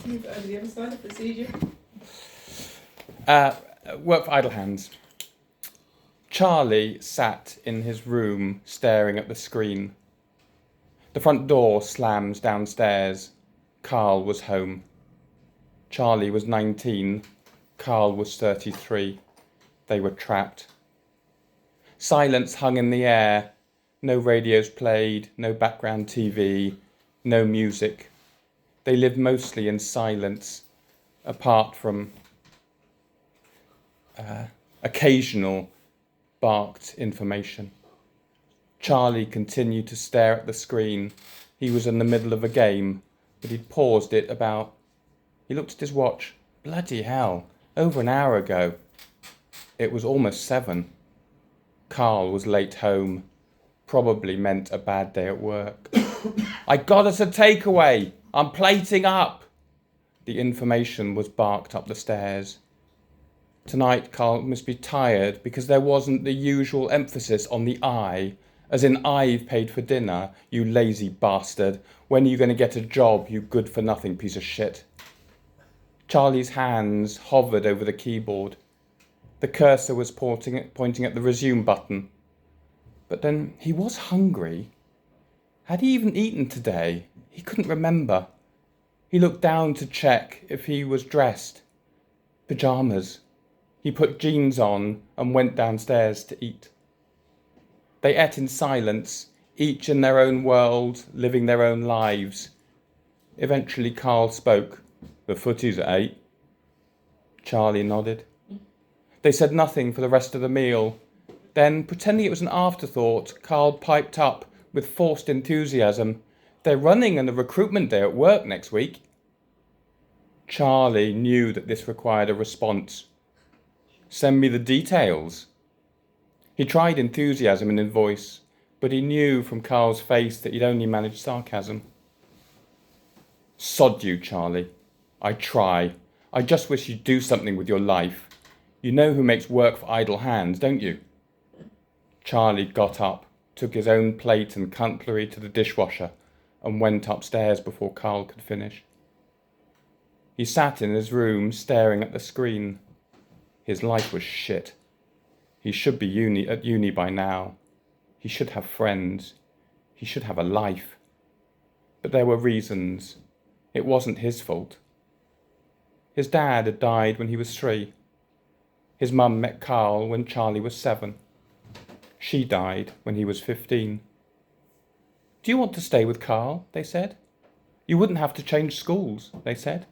move over the other side of the procedure. Work for idle hands. Charlie sat in his room staring at the screen. The front door slams downstairs. Carl was home. Charlie was 19. Carl was 33. They were trapped. Silence hung in the air. No radios played, no background TV, no music. They lived mostly in silence, apart from occasional barked information. Charlie continued to stare at the screen. He was in the middle of a game, but he'd paused it about... He looked at his watch. Bloody hell, over an hour ago. It was almost 7. Carl was late home. Probably meant a bad day at work. I got us a takeaway. I'm plating up. The information was barked up the stairs. Tonight Carl must be tired because there wasn't the usual emphasis on the I, as in I've paid for dinner, you lazy bastard. When are you going to get a job, you good-for-nothing piece of shit? Charlie's hands hovered over the keyboard. The cursor was pointing at the resume button. But then he was hungry. Had he even eaten today? He couldn't remember. He looked down to check if he was dressed. Pyjamas. He put jeans on and went downstairs to eat. They ate in silence, each in their own world, living their own lives. Eventually Carl spoke. The footy's at 8. Charlie nodded. They said nothing for the rest of the meal. Then, pretending it was an afterthought, Carl piped up with forced enthusiasm. They're running a recruitment day at work next week. Charlie knew that this required a response. Send me the details. He tried enthusiasm in his voice, but he knew from Carl's face that he'd only managed sarcasm. Sod you, Charlie. I try. I just wish you'd do something with your life. You know who makes work for idle hands, don't you? Charlie got up, took his own plate and cutlery to the dishwasher, and went upstairs before Carl could finish. He sat in his room, staring at the screen. His life was shit. He should be at uni by now. He should have friends. He should have a life. But there were reasons. It wasn't his fault. His dad had died when he was 3. His mum met Carl when Charlie was 7. She died when he was 15. Do you want to stay with Carl? They said. You wouldn't have to change schools, they said.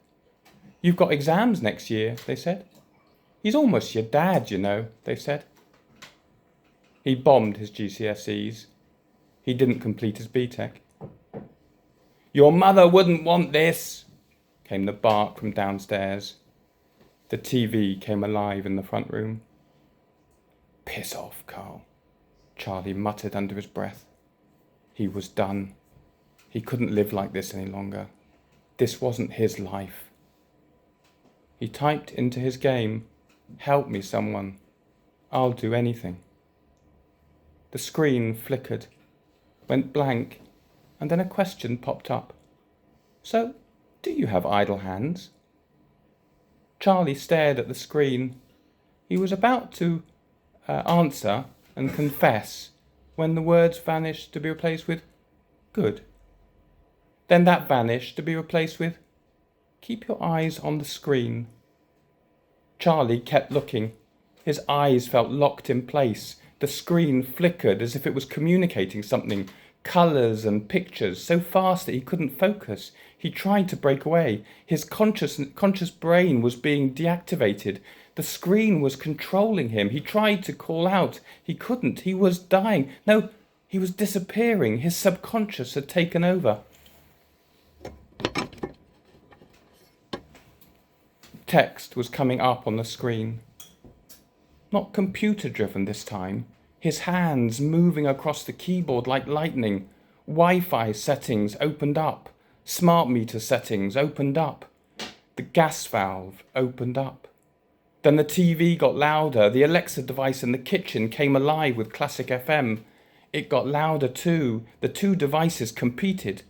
You've got exams next year, they said. He's almost your dad, you know, they said. He bombed his GCSEs. He didn't complete his BTEC. Your mother wouldn't want this, came the bark from downstairs. The TV came alive in the front room. Piss off, Carl, Charlie muttered under his breath. He was done. He couldn't live like this any longer. This wasn't his life. He typed into his game, help me someone. I'll do anything. The screen flickered, went blank, and then a question popped up. So, do you have idle hands? Charlie stared at the screen. He was about to answer and confess when the words vanished to be replaced with good. Then that vanished to be replaced with keep your eyes on the screen. Charlie kept looking. His eyes felt locked in place. The screen flickered as if it was communicating something. Colours and pictures so fast that he couldn't focus. He tried to break away. His conscious brain was being deactivated. The screen was controlling him. He tried to call out. He couldn't. He was dying. No, he was disappearing. His subconscious had taken over. Text was coming up on the screen. Not computer-driven this time. His hands moving across the keyboard like lightning. Wi-Fi settings opened up. Smart meter settings opened up. The gas valve opened up. Then the TV got louder. The Alexa device in the kitchen came alive with Classic FM. It got louder too. The two devices competed.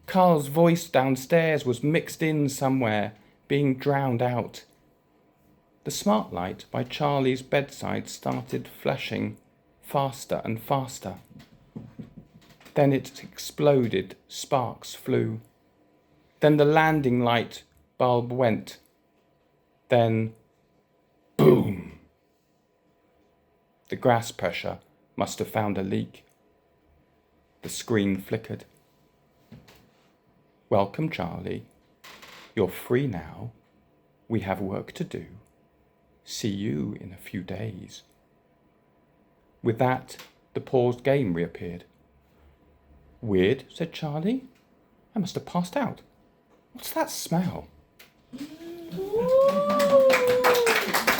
Carl's voice downstairs was mixed in somewhere, being drowned out. The smart light by Charlie's bedside started flashing faster and faster. Then it exploded, sparks flew. Then the landing light bulb went. Then, boom! The gas pressure must have found a leak. The screen flickered. Welcome, Charlie. You're free now. We have work to do. See you in a few days. With that, the paused game reappeared. Weird, said Charlie. I must have passed out. What's that smell? Ooh.